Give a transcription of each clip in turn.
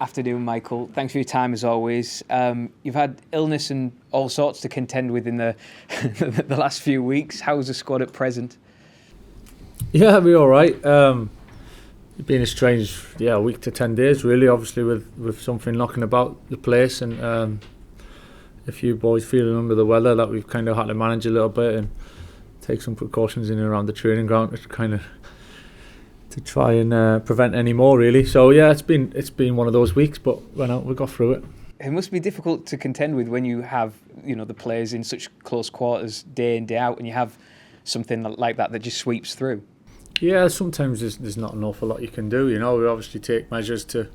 Afternoon, Michael. Thanks for your time as always. You've had illness and all sorts to contend with in the the last few weeks. How's the squad at present? Yeah, we're all right. It's been a strange, week to 10 days really. Obviously, with something knocking about the place and a few boys feeling under the weather, that we've kind of had to manage a little bit and take some precautions in and around the training ground to try and prevent any more really. So yeah, it's been one of those weeks, but we got through it. It must be difficult to contend with when you have the players in such close quarters day in day out, and you have something like that just sweeps through. Yeah, sometimes there's not an awful lot you can do. We obviously take measures to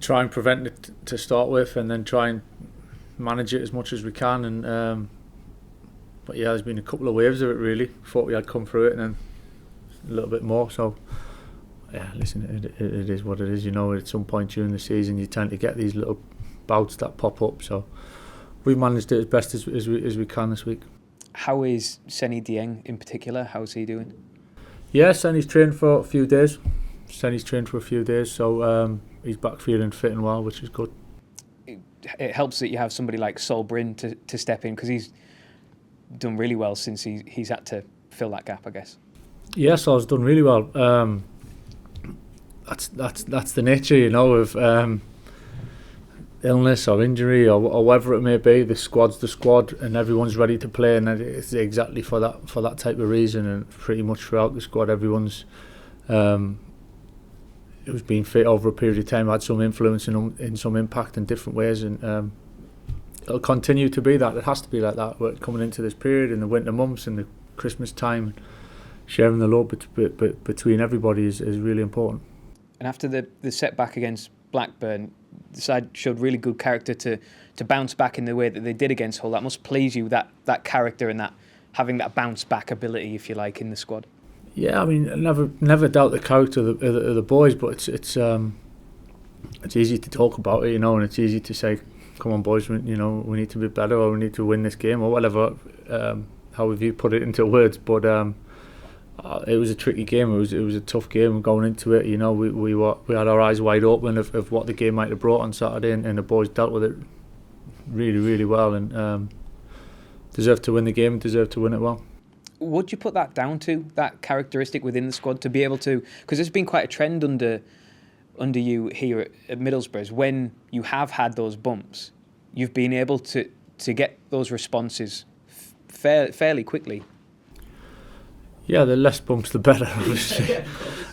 try and prevent it to start with, and then try and manage it as much as we can. And but yeah, there's been a couple of waves of it really. Thought we had come through it, and then a little bit more. So yeah, listen, it is what it is. At some point during the season, you tend to get these little bouts that pop up. So we've managed it as best as we can this week. How is Seny Dieng in particular? How's he doing? Yeah, Seny's trained for a few days. So he's back feeling fit and well, which is good. It helps that you have somebody like Sol Brynn to step in, because he's done really well since he's had to fill that gap, I guess. Yeah, Sol's done really well. That's the nature, of illness or injury or whatever it may be. The squad's the squad, and everyone's ready to play, and it's exactly for that type of reason. And pretty much throughout the squad, everyone's who's been fit over a period of time had some influence in some impact in different ways, and it'll continue to be that. It has to be like that. We're coming into this period in the winter months and the Christmas time. Sharing the load between everybody is really important. And after the setback against Blackburn, the side showed really good character to bounce back in the way that they did against Hull. That must please you, that character and that having that bounce back ability, if you like, in the squad. Yeah, I mean, I never doubt the character of the boys, but it's easy to talk about it, and it's easy to say, come on boys, we need to be better, or we need to win this game, or whatever, however you put it into words, but it was a tricky game. It was a tough game going into it. We had our eyes wide open of what the game might have brought on Saturday, and the boys dealt with it really, really well, and deserved to win the game and deserved to win it well. Would you put that down to that characteristic within the squad to be able to? Because there's been quite a trend under you here at Middlesbrough. Is when you have had those bumps, you've been able to get those responses fairly quickly. Yeah, the less bumps the better, obviously.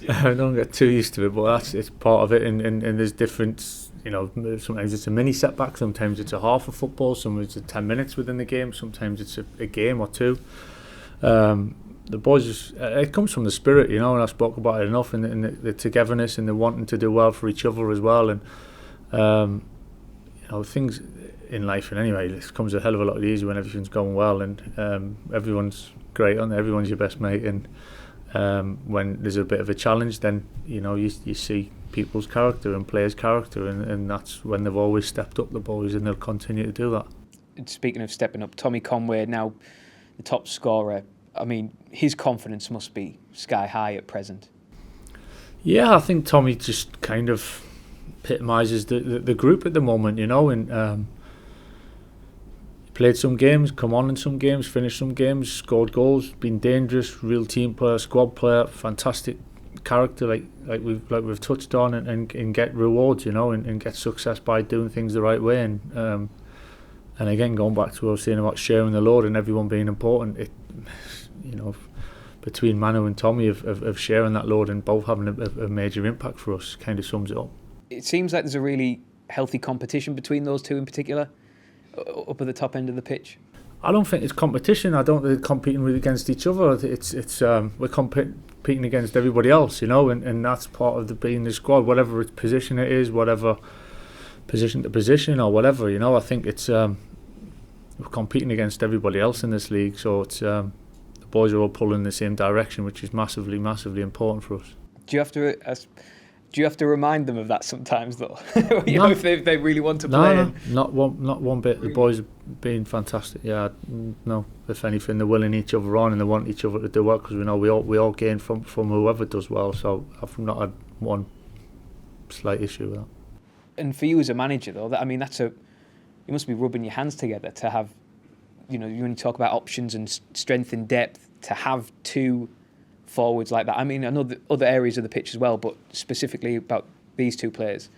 Don't get too used to it, but it's part of it, and there's different, sometimes it's a mini setback, sometimes it's a half of football, sometimes it's 10 minutes within the game, sometimes it's a game or two. The boys, it comes from the spirit, and I spoke about it enough, and the togetherness and the wanting to do well for each other as well, and things in life, and anyway, it comes a hell of a lot easier when everything's going well, and everyone's great, and everyone's your best mate, and when there's a bit of a challenge, then you see people's character and players' character, and that's when they've always stepped up, the boys, and they'll continue to do that. Speaking of stepping up, Tommy Conway, now the top scorer, I mean, his confidence must be sky high at present. Yeah, I think Tommy just kind of epitomises the group at the moment, and played some games, come on in some games, finished some games, scored goals, been dangerous, real team player, squad player, fantastic character, like we've touched on, and get rewards, and get success by doing things the right way, and again, going back to what I was saying about sharing the load and everyone being important, between Manu and Tommy of sharing that load and both having a major impact for us, kind of sums it up. It seems like there's a really healthy competition between those two in particular, up at the top end of the pitch. I don't think it's competition. I don't think they're competing against each other. It's we're competing against everybody else, and that's part of being the squad, whatever its position it is, whatever position to position or whatever. I think it's we're competing against everybody else in this league, so it's the boys are all pulling in the same direction, which is massively, massively important for us. Do you have to remind them of that sometimes, though? No. If they really want to play? No, not one bit. The boys have been fantastic. Yeah, no. If anything, they're willing each other on, and they want each other to do well, because we know we all gain from whoever does well. So I've not had one slight issue with that. And for you as a manager, though, you must be rubbing your hands together to have, when you talk about options and strength and depth, to have two forwards like that. I mean, I know the other areas of the pitch as well, but specifically about these two players.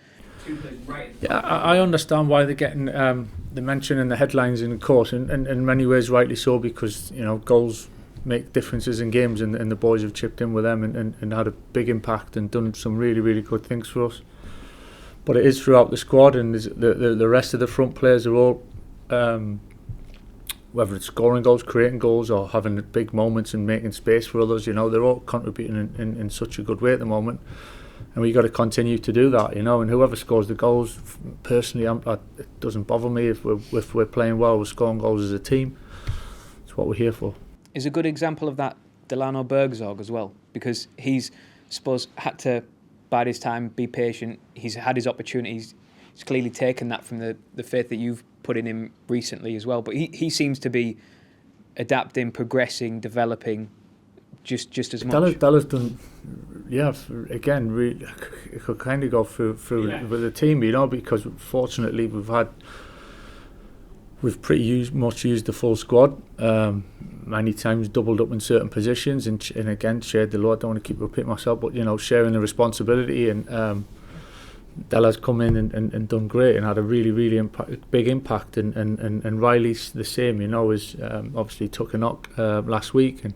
Yeah, I understand why they're getting the mention in the headlines, and of course, in many ways rightly so, because goals make differences in games, and the boys have chipped in with them and had a big impact and done some really, really good things for us. But it is throughout the squad, and the rest of the front players are all, whether it's scoring goals, creating goals, or having big moments and making space for others, they're all contributing in such a good way at the moment. And we've got to continue to do that, and whoever scores the goals, personally, it doesn't bother me if we're playing well, we're scoring goals as a team. It's what we're here for. Is a good example of that Delano Bergzorg as well, because he's, had to bide his time, be patient. He's had his opportunities. He's clearly taken that from the faith that you've put in him recently as well. But he seems to be adapting, progressing, developing just as much. Della's done, again, really, it could kind of go through with the team, because fortunately we've pretty much used the full squad, many times doubled up in certain positions, and again shared the load. I don't want to keep repeating myself, but sharing the responsibility, and Della's come in and done great and had a really, really big impact, and Riley's the same, is obviously took a knock last week, and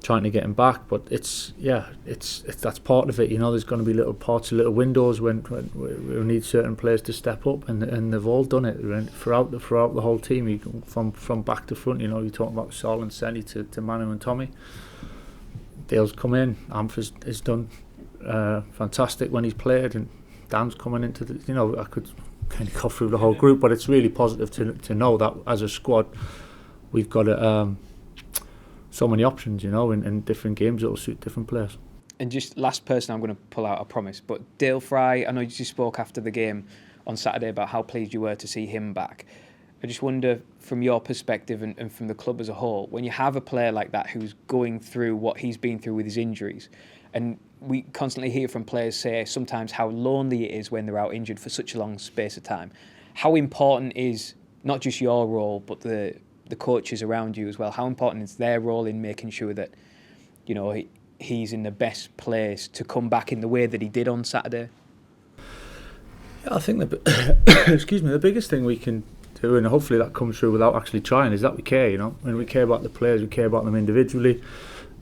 trying to get him back, but it's that's part of it. There's going to be little parts, little windows when we need certain players to step up, and they've all done it throughout the whole team, from back to front. You're talking about Saul and Senny to Manu and Tommy. Dale's come in, Amph's has done fantastic when he's played, and Dan's coming into the. I could kind of go through the whole group, but it's really positive to know that as a squad we've got so many options, in different games that will suit different players. And just last person I'm going to pull out, I promise, but Dale Fry, I know you spoke after the game on Saturday about how pleased you were to see him back. I just wonder, from your perspective and from the club as a whole, when you have a player like that who's going through what he's been through with his injuries, and we constantly hear from players say sometimes how lonely it is when they're out injured for such a long space of time, how important is not just your role, but the coaches around you as well? How important is their role in making sure that he's in the best place to come back in the way that he did on Saturday? Yeah, I think the biggest thing we can do, and hopefully that comes through without actually trying, is that we care. When we care about the players, we care about them individually,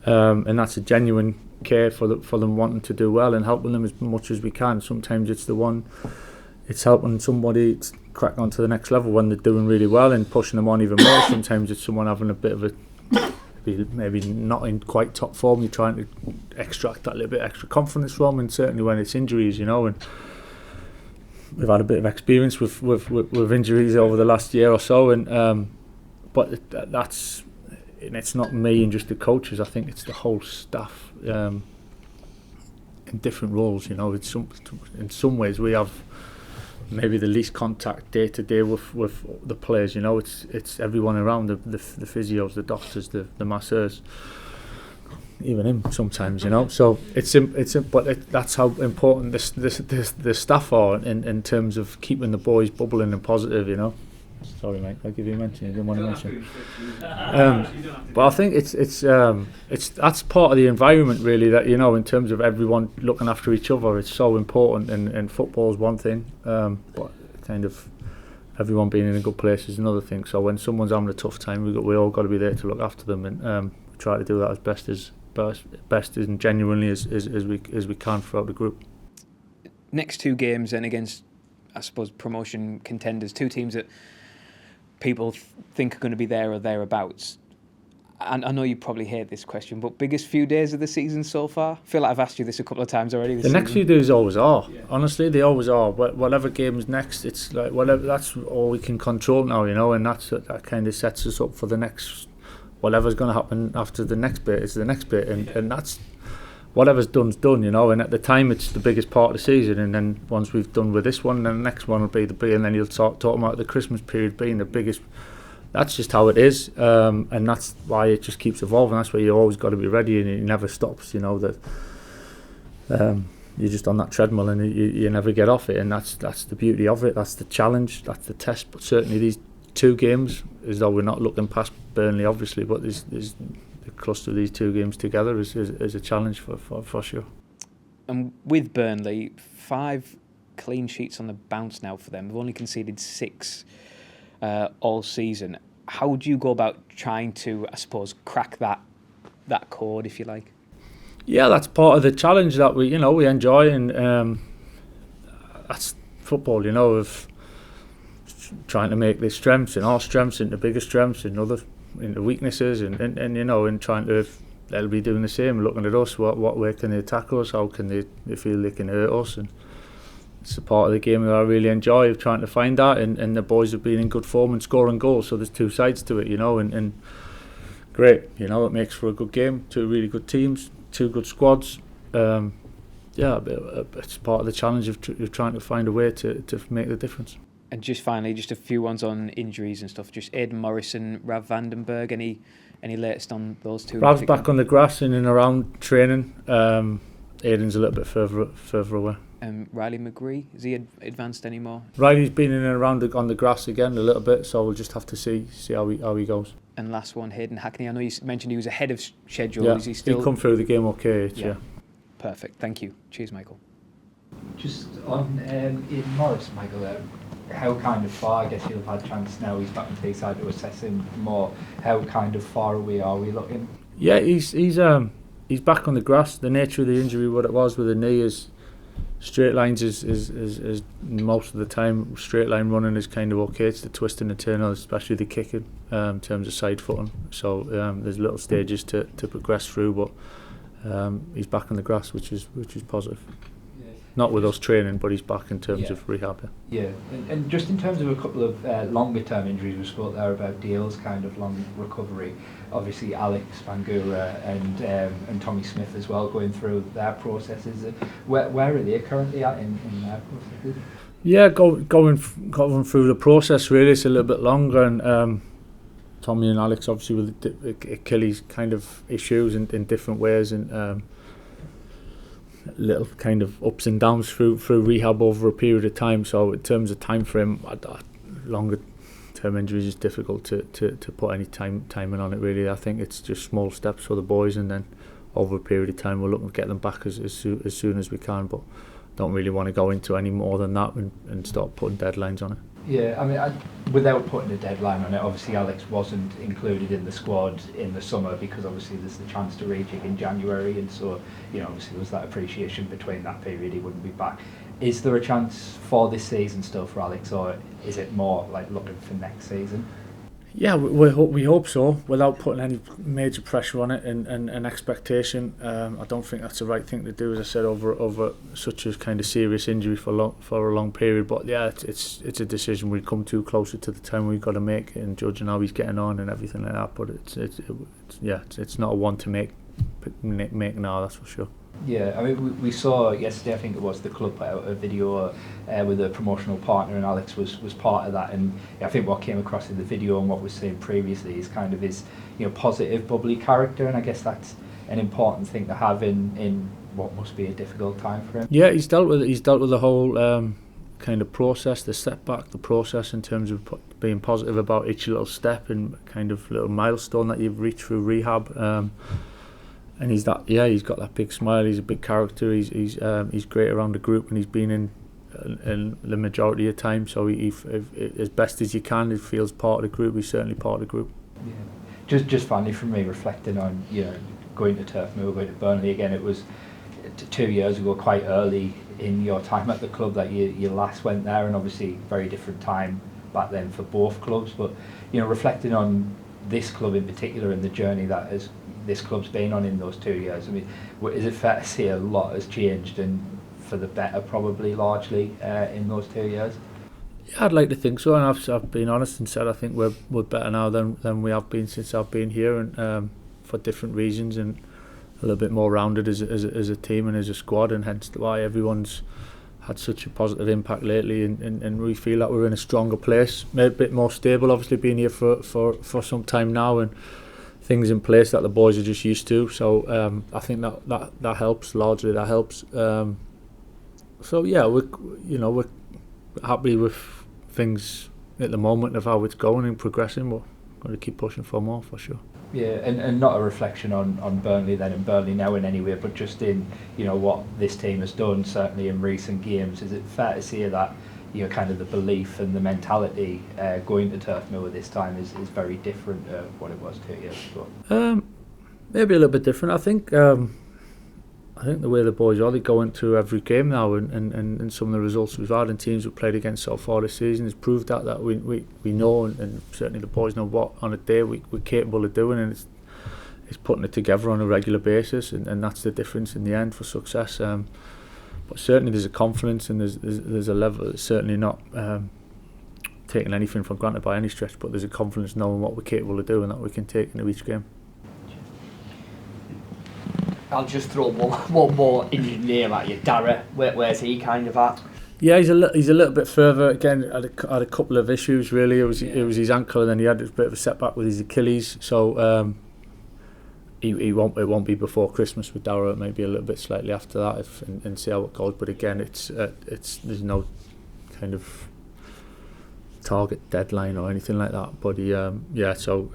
and that's a genuine care for them wanting to do well and helping them as much as we can. Sometimes it's helping somebody crack on to the next level when they're doing really well and pushing them on even more. Sometimes it's someone having a bit of maybe not in quite top form, you're trying to extract that little bit extra confidence from, and certainly when it's injuries, and we've had a bit of experience with injuries over the last year or so, and but it's not me and just the coaches. I think it's the whole staff in different roles. In some ways we have maybe the least contact day to day with the players. It's everyone around, the physios, the doctors, the masseurs, even him sometimes. So that's how important the staff are in terms of keeping the boys bubbling and positive. Sorry, mate. I'll give you a mention. You didn't want to mention. But I think it's that's part of the environment, really. That in terms of everyone looking after each other, it's so important. And football's one thing, but kind of everyone being in a good place is another thing. So when someone's having a tough time, we all got to be there to look after them, and try to do that as best and genuinely as we can throughout the group. Next two games, and against, I suppose, promotion contenders, two teams that people think are going to be there or thereabouts. And I know you probably hate this question, but biggest few days of the season so far? I feel like I've asked you this a couple of times already this season. Next few days always are. Yeah. Honestly, they always are. Whatever game's next, it's like whatever. That's all we can control now, and that kind of sets us up for the next. Whatever's going to happen after the next bit is the next bit, and that's whatever's done's done, and at the time it's the biggest part of the season, and then once we've done with this one, then the next one will be and then you'll talk about the Christmas period being the biggest. That's just how it is, and that's why it just keeps evolving. That's why you always got to be ready, and it never stops. That you're just on that treadmill and you never get off it, and that's the beauty of it. That's the challenge, that's the test. But certainly these 2 games, as though we're not looking past Burnley obviously, but there's the cluster of these 2 games together is a challenge for sure. And with Burnley, 5 clean sheets on the bounce now for them. They've only conceded 6 all season. How would you go about trying to, I suppose, crack that code, if you like? Yeah, that's part of the challenge that we enjoy, and that's football, of trying to make the strengths and our strengths into bigger strengths and other into weaknesses, and trying to, they'll be doing the same, looking at us, what way can they attack us, how can they feel they can hurt us, and it's a part of the game that I really enjoy, of trying to find that, and the boys have been in good form and scoring goals, so there's 2 sides to it, and great, it makes for a good game, 2 really good teams, 2 good squads. It's part of the challenge of trying to find a way to make the difference. And just finally, just a few ones on injuries and stuff. Just Aidan Morrison, Rav Vandenberg. Any latest on those 2? Rav's back on the grass in and around training. Aidan's a little bit further away. Riley McGree, is he advanced anymore? Riley's been in and around on the grass again a little bit, so we'll just have to see how he goes. And last one, Hayden Hackney. I know you mentioned he was ahead of schedule. Yeah, Is he still? He come through the game okay. Yeah. Perfect. Thank you. Cheers, Michael. Just on Aidan Morris, Michael. How kind of far? I guess you'll have had a chance now. He's back into the side to assess him more. How kind of far away are we looking? Yeah, he's back on the grass. The nature of the injury, what it was with the knee, is straight lines is most of the time. Straight line running is kind of okay. It's the twisting and turning, especially the kicking, in terms of side footing. So there's little stages to progress through, but he's back on the grass, which is positive. Not with us training, but he's back in terms of rehab. Yeah, and just in terms of a couple of longer term injuries, we spoke there about Dale's kind of long recovery. Obviously, Alex Bangura and Tommy Smith as well going through their processes. Where are they currently at in their processes? Yeah, going through the process really. It's a little bit longer, and Tommy and Alex obviously with Achilles kind of issues in different ways, and little kind of ups and downs through rehab over a period of time. So in terms of time frame, longer term injuries is difficult to put any timing on it really. I think it's just small steps for the boys, and then over a period of time we're looking to get them back as soon as we can, but don't really want to go into any more than that and start putting deadlines on it. Yeah, I mean, without putting a deadline on it, obviously Alex wasn't included in the squad in the summer because obviously there's the chance to rejig in January, and so, obviously there was that appreciation between that period he wouldn't be back. Is there a chance for this season still for Alex, or is it more like looking for next season? Yeah, we hope so, without putting any major pressure on it and expectation. I don't think that's the right thing to do, as I said, over such a kind of serious injury for a long period. But yeah, it's a decision we come to closer to the time we've got to make, and judging how he's getting on and everything like that. But it's not a one to make now, that's for sure. Yeah, I mean, we saw yesterday, I think it was, the club put out a video with a promotional partner, and Alex was part of that. And I think what came across in the video and what was seen previously is kind of his positive, bubbly character, and I guess that's an important thing to have in what must be a difficult time for him. Yeah, he's dealt with the whole kind of process, the setback, the process in terms of being positive about each little step and kind of little milestone that you've reached through rehab. And he's got that big smile. He's a big character. He's great around the group, and he's been in the majority of time. So he as best as you can, he feels part of the group. He's certainly part of the group. Yeah. Just finally, from me, reflecting on going to Turf Moor, going to Burnley again. It was 2 years ago, quite early in your time at the club that you last went there, and obviously very different time back then for both clubs. But reflecting on this club in particular and the journey that this club's been on in those 2 years, I mean, is it fair to say a lot has changed, and for the better probably largely in those 2 years? Yeah, I'd like to think so, and I've been honest and said I think we're better now than we have been since I've been here, and for different reasons, and a little bit more rounded as a team and as a squad, and hence why everyone's had such a positive impact lately, and we feel that we're in a stronger place, a bit more stable, obviously being here for some time now, and things in place that the boys are just used to. So I think that helps largely. That helps. So yeah, we're happy with things at the moment of how it's going and progressing. We're going to keep pushing for more for sure. Yeah, and not a reflection on Burnley then, and Burnley now in any way, but just in, you know, what this team has done certainly in recent games. Is it fair to say that, you know, kind of the belief and the mentality going to Turf Moor this time is very different to what it was 2 years ago? Maybe a little bit different. I think the way the boys are, they go into every game now, and some of the results we've had and teams we've played against so far this season has proved that we know, and certainly the boys know what on a day we're capable of doing, and it's putting it together on a regular basis, and that's the difference in the end for success. But certainly there's a confidence, and there's a level that's certainly not taking anything for granted by any stretch, but there's a confidence knowing what we're capable of doing that we can take into each game. I'll just throw one more injured name at you. Dara, where's he kind of at? Yeah, he's a little bit further. Again, had a couple of issues really. It was his ankle, and then he had a bit of a setback with his Achilles. So it won't be before Christmas with Dara. It may be a little bit slightly after that, and see how it goes. But again, it's there's no kind of target deadline or anything like that. But so.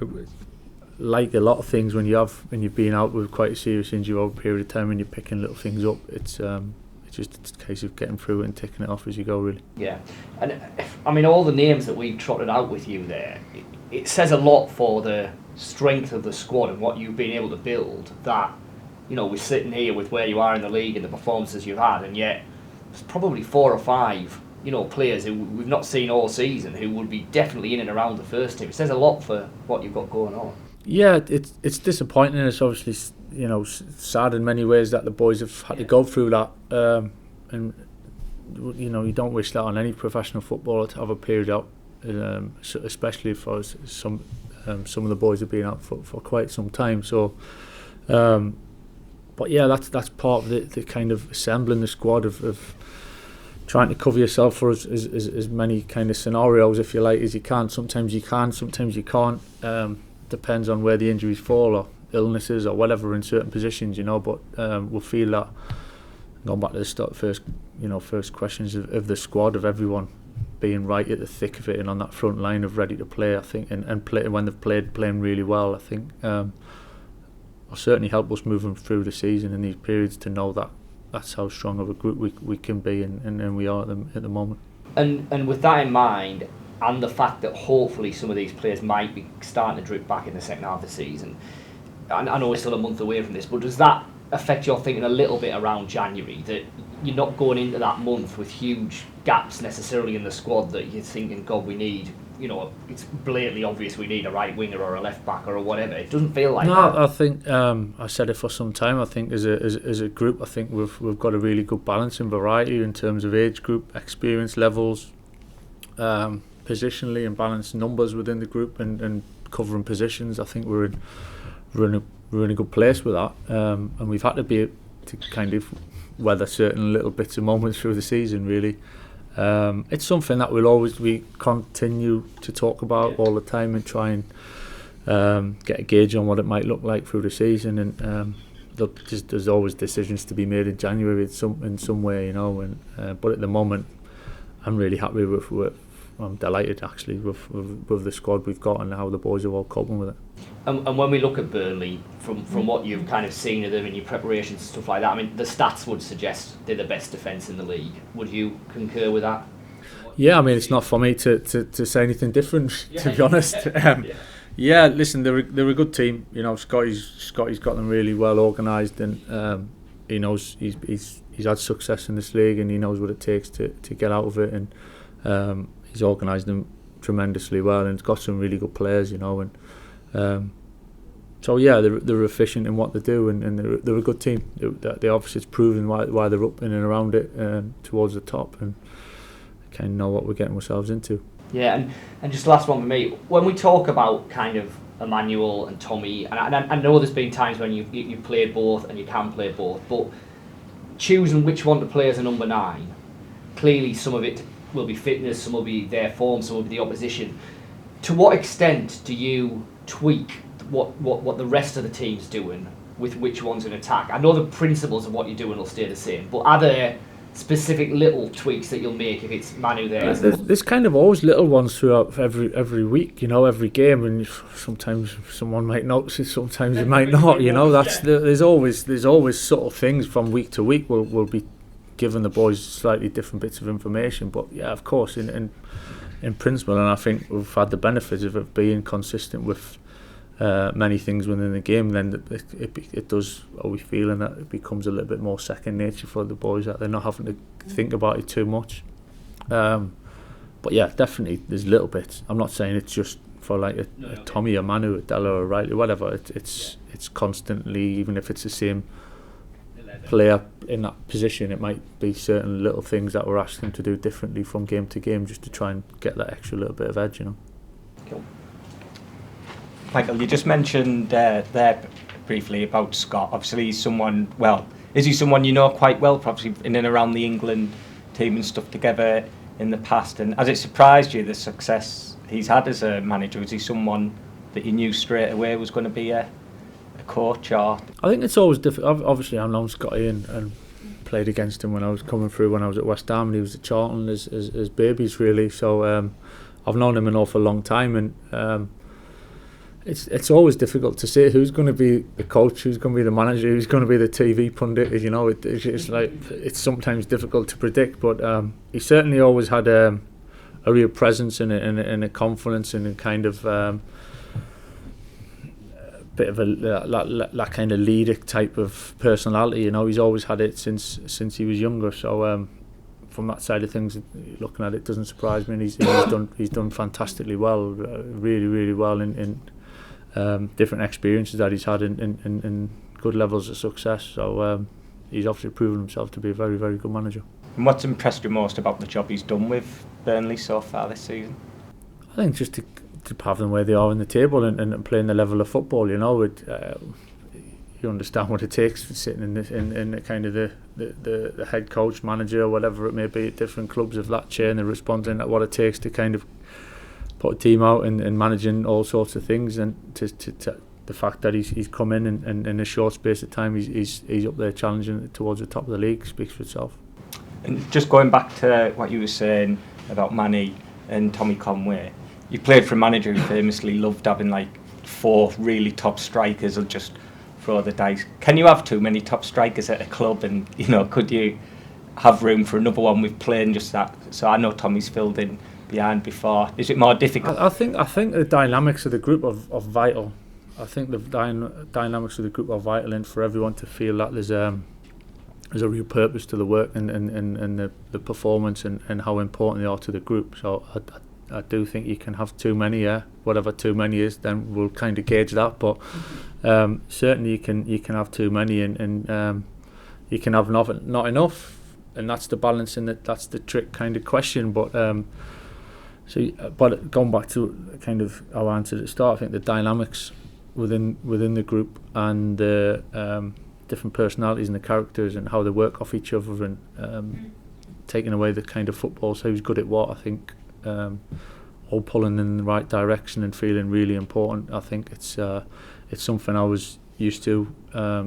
Like a lot of things, when you've been out with quite a serious injury over a period of time, when you're picking little things up, it's just a case of getting through it and ticking it off as you go, really. Yeah, and I mean, all the names that we've trotted out with you there, it says a lot for the strength of the squad and what you've been able to build. That, you know, we're sitting here with where you are in the league and the performances you've had, and yet there's probably 4 or 5, you know, players who we've not seen all season who would be definitely in and around the first team. It says a lot for what you've got going on. Yeah, it's disappointing. It's obviously, you know, sad in many ways that the boys have had to go through that, and you know, you don't wish that on any professional footballer to have a period out, especially for some of the boys have been out for quite some time. So, but yeah, that's part of the kind of assembling the squad of trying to cover yourself for as many kind of scenarios, if you like, as you can. Sometimes you can, sometimes you can't. Depends on where the injuries fall or illnesses or whatever in certain positions, you know. But we'll feel that, going back to the first questions of the squad, of everyone being right at the thick of it and on that front line of ready to play, I think, and play when they've playing really well, I think will certainly help us moving through the season in these periods, to know that that's how strong of a group we can be, and we are at the moment. And with that in mind, and the fact that hopefully some of these players might be starting to drip back in the second half of the season, I know we're still a month away from this, but does that affect your thinking a little bit around January, that you're not going into that month with huge gaps necessarily in the squad, that you're thinking, God, we need, you know, it's blatantly obvious we need a right winger or a left back or whatever? It doesn't feel like that. I think I said it for some time. I think as a group, I think we've got a really good balance and variety in terms of age group, experience levels, positionally, and balanced numbers within the group, and covering positions. I think we're in a good place with that, and we've had to kind of weather certain little bits of moments through the season, really. It's something that we continue to talk about all the time, and try and get a gauge on what it might look like through the season, and there's always decisions to be made in January in some way, you know. And but at the moment, I'm really happy I'm delighted actually with the squad we've got and how the boys are all coping with it. And when we look at Burnley, from what you've kind of seen of them in your preparations and stuff like that, I mean, the stats would suggest they're the best defence in the league. Would you concur with that? Yeah, I mean, it's not for me to say anything different, to be honest. Yeah, listen, they're a good team. You know, Scotty's got them really well organised, and he knows he's had success in this league, and he knows what it takes to get out of it, and he's organised them tremendously well, and he's got some really good players, you know, and so yeah, they're efficient in what they do, and they're a good team. They obviously, it's proven why they're up in and around it, towards the top, and kind of know what we're getting ourselves into. Yeah, and just last one for me. When we talk about kind of Emmanuel and Tommy, and I know there's been times when you've played both and you can play both, but choosing which one to play as a number 9, clearly some of it will be fitness, some will be their form, some will be the opposition. To what extent do you tweak what the rest of the team's doing with which one's in attack? I know the principles of what you're doing will stay the same, but are there specific little tweaks that you'll make if it's Manu there? There's kind of always little ones throughout every week, every game, and sometimes someone might notice it, sometimes it might not. There's always subtle things from week to week. We'll be giving the boys slightly different bits of information, but yeah, of course, in principle, and I think we've had the benefits of it being consistent with many things within the game. Then it does. Are we feeling that it becomes a little bit more second nature for the boys, that they're not having to think about it too much. But yeah, definitely there's little bits. I'm not saying it's just for like a Tommy, a Manu, a Della, or Riley, whatever. It's constantly, even if it's the same player in that position, it might be certain little things that we're asking to do differently from game to game, just to try and get that extra little bit of edge. Cool. Michael, you just mentioned there briefly about Scott. Obviously, he's someone. Well, is he someone you know quite well? Probably in and around the England team and stuff together in the past. And has it surprised you the success he's had as a manager? Is he someone that you knew straight away was going to be a coach? Or I think it's always difficult. Obviously, I've known Scotty and played against him when I was coming through when I was at West Ham, and he was at Charlton as babies really. So I've known him an awful long time, and it's always difficult to say who's going to be the coach, who's going to be the manager, who's going to be the TV pundit. It's like it's sometimes difficult to predict, but he certainly always had a real presence and a confidence and a kind of bit of that kind of leader type of personality. He's always had it since he was younger. So from that side of things, looking at it, doesn't surprise me. And he's done fantastically well, really, really well in different experiences that he's had in good levels of success. So he's obviously proven himself to be a very, very good manager. And what's impressed you most about the job he's done with Burnley so far this season? I think just to have them where they are in the table and playing the level of football. You understand what it takes for sitting in the kind of the head coach, manager, or whatever it may be at different clubs of that chair, and they're responding at what it takes to kind of put a team out and managing all sorts of things. And to the fact that he's come in and in a short space of time he's up there challenging towards the top of the league speaks for itself. And just going back to what you were saying about Manny and Tommy Conway, you played for a manager who famously loved having like 4 really top strikers and just throw the dice. Can you have too many top strikers at a club, and could you have room for another one with playing just that? So I know Tommy's filled in behind before. Is it more difficult? I think the dynamics of the group are vital. I think the dynamics of the group are vital, and for everyone to feel that there's a real purpose to the work and the performance and how important they are to the group. So I do think you can have too many. Whatever too many is, then we'll kind of gauge that. But certainly you can have too many, and you can have not enough, and that's the balance, and that's the trick kind of question. But but going back to kind of our answer at the start, I think the dynamics within the group and the different personalities and the characters and how they work off each other, and taking away the kind of football, so who's good at what, I think all pulling in the right direction and feeling really important. I think it's something I was used to,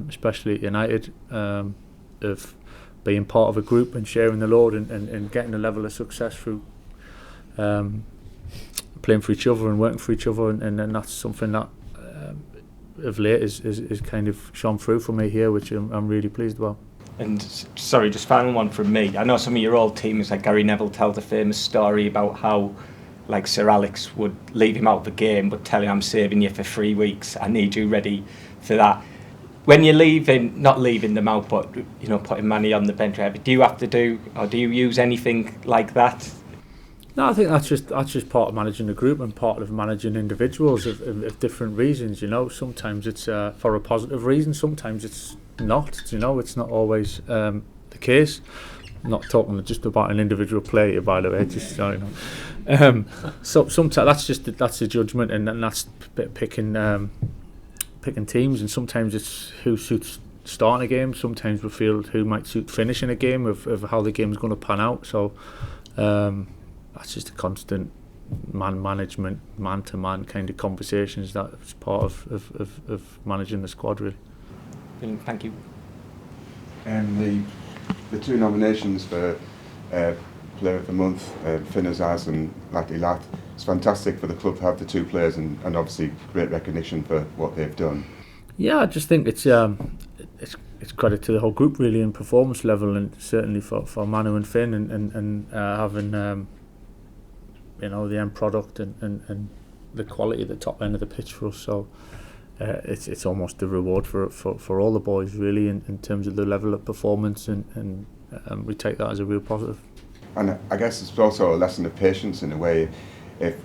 especially at United, of being part of a group and sharing the load and getting a level of success through playing for each other and working for each other, and that's something that of late is kind of shone through for me here, which I'm really pleased about. And sorry, just final one from me. I know some of your old teams, like Gary Neville, tells a famous story about how, like, Sir Alex would leave him out of the game, but tell him, I'm saving you for 3 weeks. I need you ready for that. When you're leaving, not leaving them out, but putting Manny on the bench, do you have to do, or do you use anything like that? No, I think that's just part of managing the group and part of managing individuals of different reasons. Sometimes it's for a positive reason, sometimes it's not. It's not always the case. I'm not talking just about an individual player, by the way. Just so so sometimes that's a judgment, and that's picking teams. And sometimes it's who suits starting a game. Sometimes we feel who might suit finishing a game of how the game's going to pan out. So that's just a constant management, man-to-man kind of conversations. That's part of managing the squad, really. Thank you. And the the two nominations for Player of the Month, Finn Azaz and Latty Lat. It's fantastic for the club to have the two players, and obviously great recognition for what they've done. Yeah, I just think it's credit to the whole group really in performance level, and certainly for Manu and Finn, and having the end product and the quality at the top end of the pitch for us. So it's almost the reward for all the boys really in terms of the level of performance, and we take that as a real positive. And I guess it's also a lesson of patience in a way. If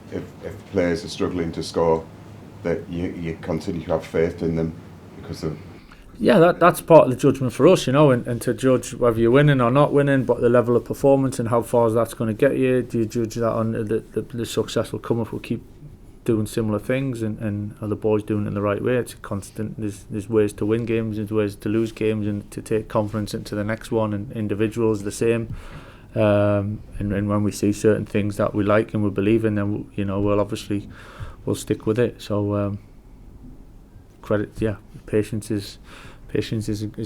players are struggling to score, that you continue to have faith in them because of. Yeah, that's part of the judgment for us, and to judge whether you're winning or not winning, but the level of performance and how far that's going to get you. Do you judge that on the success will come if we keep doing similar things, and are the boys doing it in the right way? It's a constant. There's ways to win games, there's ways to lose games, and to take confidence into the next one. And individuals the same. And when we see certain things that we like and we believe in, then we'll stick with it. So credit, patience is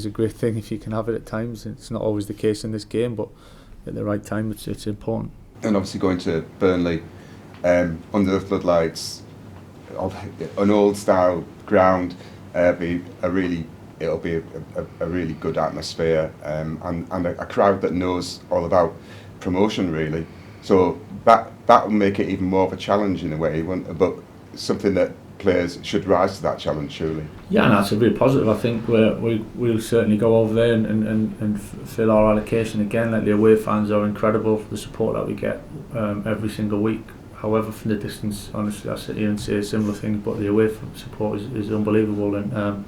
a great thing if you can have it at times. It's not always the case in this game, but at the right time it's important. And obviously going to Burnley under the floodlights, an old style ground, it'll be a really good atmosphere, and a crowd that knows all about promotion really. So that will make it even more of a challenge in a way, but something that players should rise to that challenge surely. Yeah, and that's a real positive. I think we'll certainly go over there and fill our allocation again. Like, the away fans are incredible for the support that we get every single week. However, from the distance, honestly, I sit here and say similar things, but the away support is unbelievable. And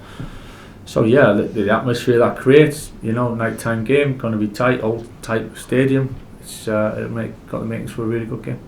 so yeah, the atmosphere that creates, nighttime game, going to be tight, old type stadium. It's got the makings for a really good game.